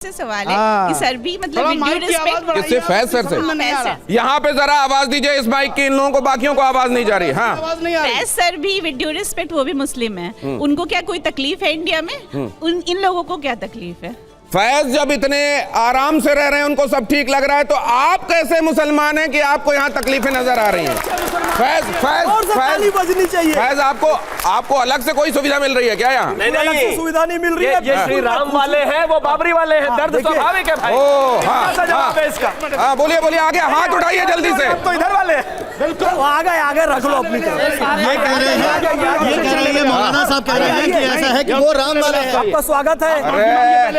से सवाल है कि सर भी मतलब किससे? फैज सर से। यहाँ पे जरा आवाज दीजिए इस माइक की, इन लोगों को, बाकियों को आवाज नहीं जा रही। हाँ, फैज सर भी विद ड्यू रिस्पेक्ट वो भी मुस्लिम है, उनको क्या कोई तकलीफ है इंडिया में? इन लोगों को क्या तकलीफ है? फैज जब इतने आराम से रह रहे हैं, उनको सब ठीक लग रहा है, तो आप कैसे मुसलमान हैं कि आपको यहाँ तकलीफें नजर आ रही हैं? फैज आपको अलग से कोई सुविधा मिल रही है क्या यहाँ? नहीं, सुविधा नहीं मिल रही है। ये श्री राम वाले हैं, वो बाबरी वाले हैं। दर्द स्वाभाविक है भाई। हाँ, बोलिए आगे हाथ उठाइए जल्दी से। तो इधर वाले बिल्कुल आगे रख लो अपनी तरफ। ये कह रहे हैं मौलाना साहब कह रहे हैं कि ऐसा है कि वो राम वाले हैं। आपका स्वागत है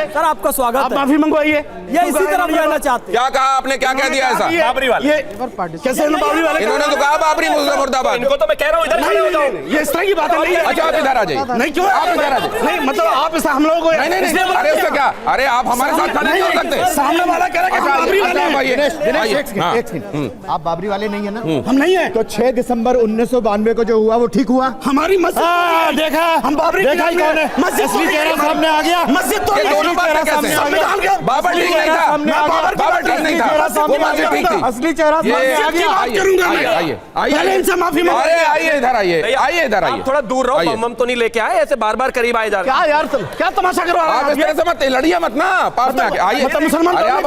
सर, आपका स्वागत है। माफी मंगवाइए। ये इसी तरफ जाना चाहते। क्या कहा आपने? क्या कह दिया ऐसा? बाबरी वाले कैसे? बाबरी वाले इन्होंने तो कहा बाबरी मुर्दाबाद। इनको तो मैं कह रहा हूँ इधर खड़े हो जाओ। ये इस तरह की बातें नहीं है। अच्छा, आप इधर आ जाइए। नहीं, क्यों आप इधर आ जाइए? नहीं मतलब आप इस हम लोगों को नहीं, अरे उससे क्या? अरे आप हमारे साथ खड़े नहीं हो सकते। सामने वाला कह रहा है बाबरी वाले हैं। आप बाबरी वाले नहीं है ना? हम नहीं है। तो 6 दिसंबर 1992 को जो हुआ वो ठीक हुआ? हमारी मस्जिद देखा, हम बाबरी देखा ही कौन है? मस्जिद असली चेहरा सामने आ गया। मस्जिद तो दोनों बातें कैसे? बाबर ठीक नहीं था, बाबर ठीक नहीं था, वो मस्जिद ठीक थी। असली चेहरा आइए इनसे माफी मांगो। अरे आइए इधर, आइए इधर आइए। थोड़ा दूर रहो, हम तो नहीं लेके आए ऐसे बार करीब आए जा रहे। क्या यार, क्या तमाशा करो आप? इस तरह से मत लड़िए मत ना, पास में आके आइए। मुसलमान आप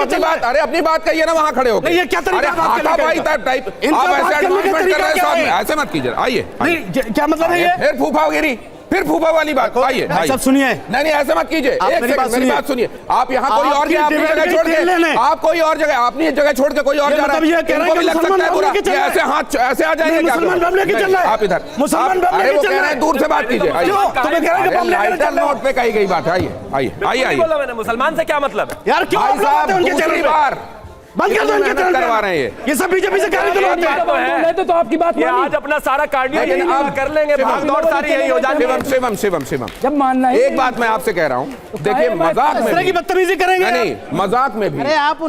अपनी बात कहिए ना वहाँ खड़े होकर। ये क्या तरीका है? टाइप आप ऐसे एडवांसमेंट कर रहे हैं, ऐसे मत कीजिए। आइए, क्या मतलब है ये? फिर फूफा वाली बात। आइए सब सुनिए। नहीं ऐसे मत कीजिए। मेरी बात सुनिए। आप यहाँ कोई और जगह, अपनी जगह छोड़ के, आप कोई और जगह, अपनी जगह छोड़ के कोई और जा रहा है, इनको भी लग सकता है बुरा। ऐसे हाथ ऐसे आ जाएंगे क्या? आप इधर अरे वो कह रहे हैं दूर से बात कीजिए। लाइटर नोट पे कही गई बात है। आइए। मुसलमान से क्या मतलब यार? क्यों दूसरी बार बंद कर दो, इनके करवा रहे हैं ये सब बीजेपी से गाली दिलवाते हैं। तो आपकी बात ये आज अपना सारा कार्डियो आप कर लेंगे, भागदौड़ सारी यही हो जाएगी। शिवम जब मानना है। एक बात मैं आपसे कह रहा हूँ, देखिए मजाक में की बदतमीजी करेंगे नहीं, मजाक में भी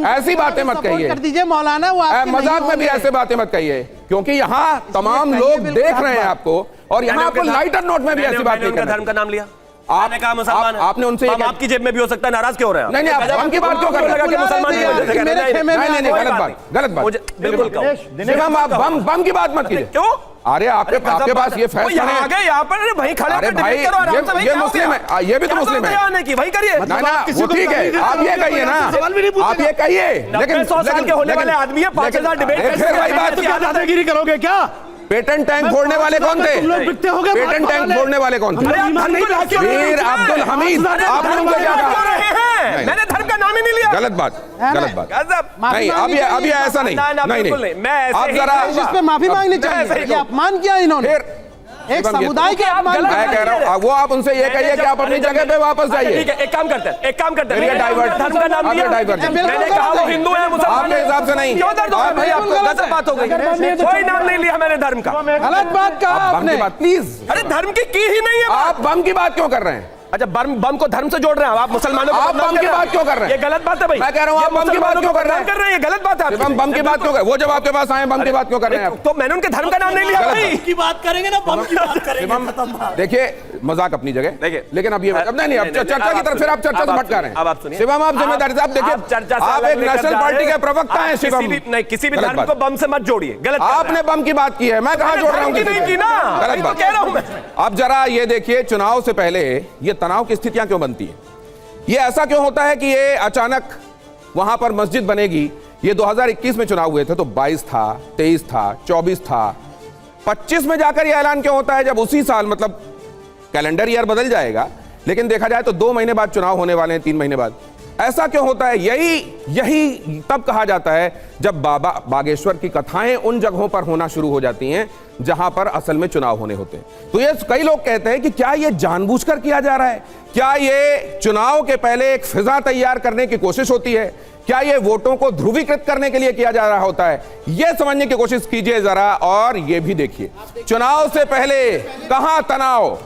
ऐसी बातें मत कहिए। कर दीजिए मौलाना, वो मजाक में भी ऐसे बातें मत कहिए, क्योंकि यहाँ तमाम लोग देख रहे हैं आपको, और यहाँ आपको लाइटर नोट में भी ऐसी बात नहीं करना। धर्म का नाम लिया, आपने कहा मुसलमान, आपने उनसे आपकी जेब में भी हो सकता है। नाराज क्यों हो रहे हैं? नहीं, आप हम की बात क्यों कर रहे हैं? मुसलमान नहीं, गलत बात। बिल्कुल शिवम, आप बम की बात मत कीजिए। क्यों? अरे आपके पास ये फैसला है यहाँ पर भाई खड़े। अरे भाई ये मुस्लिम है, ये भी तो मुस्लिम है। वही करिए ना, वो ठीक है, आप ये कहिए ना, आप ये कहिए। लेकिन 100 साल के होने वाले आदमी है, 5000 डिबेट फिर वही बात, क्या दादागिरी करोगे क्या? पेटेंट टैंक फोड़ने वाले कौन थे? पेटेंट टैंक फोड़ने वाले कौन थे? मीर अब्दुल हमीद। आपने उनको क्या कहा? मैंने धर्म का नाम ही नहीं लिया। गलत बात। नहीं, अब ये ऐसा नहीं। आप जरा इस पे माफी मांगनी चाहिए। ये अपमान किया इन्होंने, एक समुदाय के अपमान। मैं कह रहा हूँ वो आप उनसे ये कहिए कि आप अपनी जगह पे वापस जाइए। ठीक है, एक काम करते हैं डाइवर्ट, धर्म का नाम लिया। मैंने कहा वो हिंदू है, मुसलमान आपके हिसाब से नहीं। क्यों दर्द होगा भाई? आपको गलत बात हो गई। कोई नाम नहीं लिया मैंने धर्म का। गलत बात कहा आपने, प्लीज। अरे धर्म की ही नहीं है। आप बम की बात क्यों कर रहे हैं? अच्छा, बम को धर्म से जोड़ रहे हैं आप? मुसलमानों को आप बम की बात क्यों कर रहे हैं? ये गलत बात है भाई। मैं कह रहा हूँ आप बम की बात क्यों कर रहे हैं? ये गलत बात है। बम की बात क्यों कर? वो जब आपके पास आए बम की बात क्यों कर रहे हैं? तो मैंने उनके धर्म का नाम नहीं लिया भाई। की बात करेंगे ना, बम की बात करेंगे। देखिए मजाक अपनी जगह, लेकिन अब ये नहीं, अब चर्चा की तरफ फिर आप चर्चा से भटका रहे हैं। अब आप सुनिए शिवम, आप जिम्मेदारी से आप देखिए, आप एक नेशनल पार्टी के प्रवक्ता हैं शिवम। नहीं, किसी भी धर्म को बम से मत जोड़िए। गलत आपने बम की बात की है, मैं कहाँ जोड़ रहा हूँ? गलत बात कह रहा हूँ मैं। अब जरा ये देखिए, चुनाव से पहले ये तनाव की स्थितियां क्यों बनती है? ये ऐसा क्यों होता है कि ये अचानक वहां पर मस्जिद बनेगी? ये 2021 में चुनाव हुए थे तो 22 था, 23 था, 24 था, 25 में जाकर ये ऐलान क्यों होता है, जब उसी साल मतलब कैलेंडर ईयर बदल जाएगा, लेकिन देखा जाए तो 2 महीने बाद चुनाव होने वाले हैं, 3 महीने बाद। ऐसा क्यों होता है? यही तब कहा जाता है जब बाबा बागेश्वर की कथाएं उन जगहों पर होना शुरू हो जाती हैं जहां पर असल में चुनाव होने होते हैं। तो ये कई लोग कहते हैं कि क्या ये जानबूझकर किया जा रहा है? क्या ये चुनाव के पहले एक फिजा तैयार करने की कोशिश होती है? क्या ये वोटों को ध्रुवीकृत करने के लिए किया जा रहा होता है? यह समझने की कोशिश कीजिए जरा, और ये भी देखिए चुनाव से पहले कहां तनाव,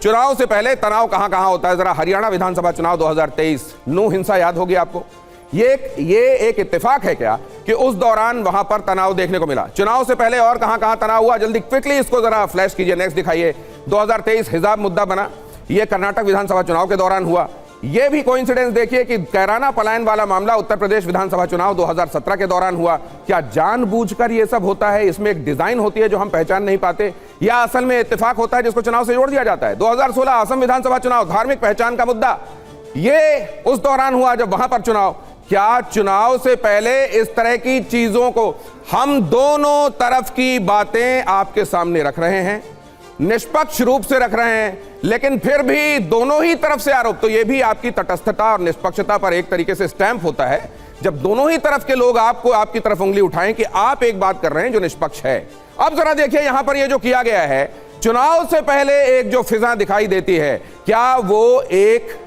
चुनाव से पहले तनाव कहां कहां होता है। जरा हरियाणा विधानसभा चुनाव 2023, नू हिंसा याद होगी आपको? ये एक इत्तेफाक है क्या कि उस दौरान वहां पर तनाव देखने को मिला? चुनाव से पहले और कहां कहां तनाव हुआ? जल्दी क्विकली इसको जरा फ्लैश कीजिए, नेक्स्ट दिखाइए। 2023 हिजाब मुद्दा बना, ये कर्नाटक विधानसभा चुनाव के दौरान हुआ। ये भी कोइंसिडेंस देखिए कि कैराना पलायन वाला मामला उत्तर प्रदेश विधानसभा चुनाव 2017 के दौरान हुआ। क्या जानबूझकर ये सब होता है? इसमें एक डिजाइन होती है जो हम पहचान नहीं पाते, या असल में इत्तेफाक होता है जिसको चुनाव से जोड़ दिया जाता है? 2016 असम विधानसभा चुनाव, धार्मिक पहचान का मुद्दा, ये उस दौरान हुआ जब वहां पर चुनाव। क्या चुनाव से पहले इस तरह की चीजों को हम दोनों तरफ की बातें आपके सामने रख रहे हैं, निष्पक्ष रूप से रख रहे हैं, लेकिन फिर भी दोनों ही तरफ से आरोप? तो यह भी आपकी तटस्थता और निष्पक्षता पर एक तरीके से स्टैंप होता है जब दोनों ही तरफ के लोग आपको आपकी तरफ उंगली उठाएं कि आप एक बात कर रहे हैं जो निष्पक्ष है। अब जरा देखिए यहां पर यह जो किया गया है, चुनाव से पहले एक जो फिजा दिखाई देती है, क्या वो एक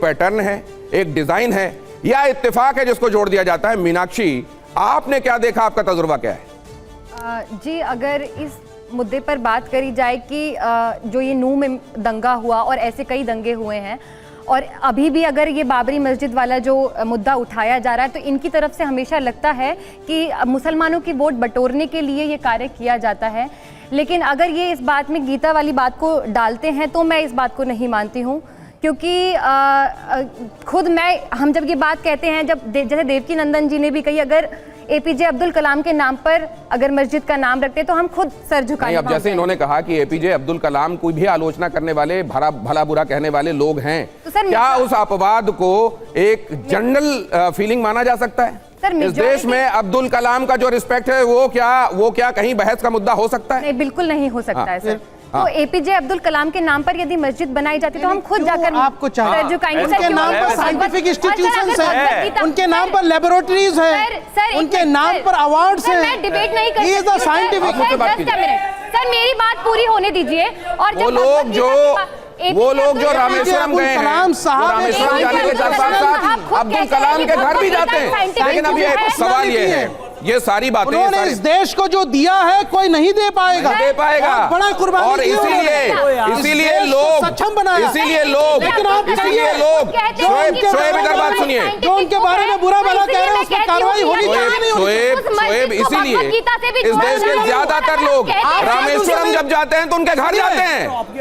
पैटर्न है, एक डिजाइन है, या इत्तेफाक है जिसको जोड़ दिया जाता है? मीनाक्षी, आपने क्या देखा, आपका तजुर्बा क्या है? जी, अगर इस मुद्दे पर बात करी जाए कि जो ये नूह में दंगा हुआ और ऐसे कई दंगे हुए हैं, और अभी भी अगर ये बाबरी मस्जिद वाला जो मुद्दा उठाया जा रहा है, तो इनकी तरफ से हमेशा लगता है कि मुसलमानों की वोट बटोरने के लिए ये कार्य किया जाता है। लेकिन अगर ये इस बात में गीता वाली बात को डालते हैं तो मैं इस बात को नहीं मानती हूँ, क्योंकि खुद हम जब ये बात कहते हैं, जैसे देवकी नंदन जी ने भी कही, अगर एपीजे अब्दुल कलाम के नाम पर अगर मस्जिद का नाम रखते तो हम खुद सर झुकाएं। अब जैसे इन्होंने कहा कि एपीजे अब्दुल कलाम को भी आलोचना करने वाले, भला बुरा कहने वाले लोग हैं, तो क्या उस अपवाद को एक जनरल फीलिंग माना जा सकता है? इस देश में अब्दुल कलाम का जो रिस्पेक्ट है वो क्या कहीं बहस का मुद्दा हो सकता है? नहीं, बिल्कुल नहीं हो सकता है सर। तो एपीजे अब्दुल कलाम के नाम पर यदि मस्जिद बनाई जाती तो हम खुद जाकर आपको चाहिए, उनके नाम पर साइंटिफिक इंस्टीट्यूशंस हैं, उनके नाम पर लेबोरेटरीज हैं, उनके नाम पर अवार्ड्स हैं। मैं डिबेट नहीं कर He is the scientific। Sir, मेरी बात पूरी होने दीजिए। और वो लोग जो रामेश्वरम गए हैं, रामेश्वरम जाने के 4-5 साल अब्दुल कलाम के घर भी जाते हैं, लेकिन अब ये सवाल ये है, ये सारी बातें उन्होंने इस देश को जो दिया है कोई नहीं दे पाएगा, बड़ा कुर्बानी और इसीलिए लोग सक्षम बनाया, इसीलिए लोग शोएब इधर बात सुनिए, जो उनके बारे में बुरा भला कह रहे हैं उस पर कार्रवाई होनी चाहिए। शोएब इसीलिए इस देश के ज्यादातर लोग रामेश्वरम जब जाते हैं तो उनके घर जाते हैं।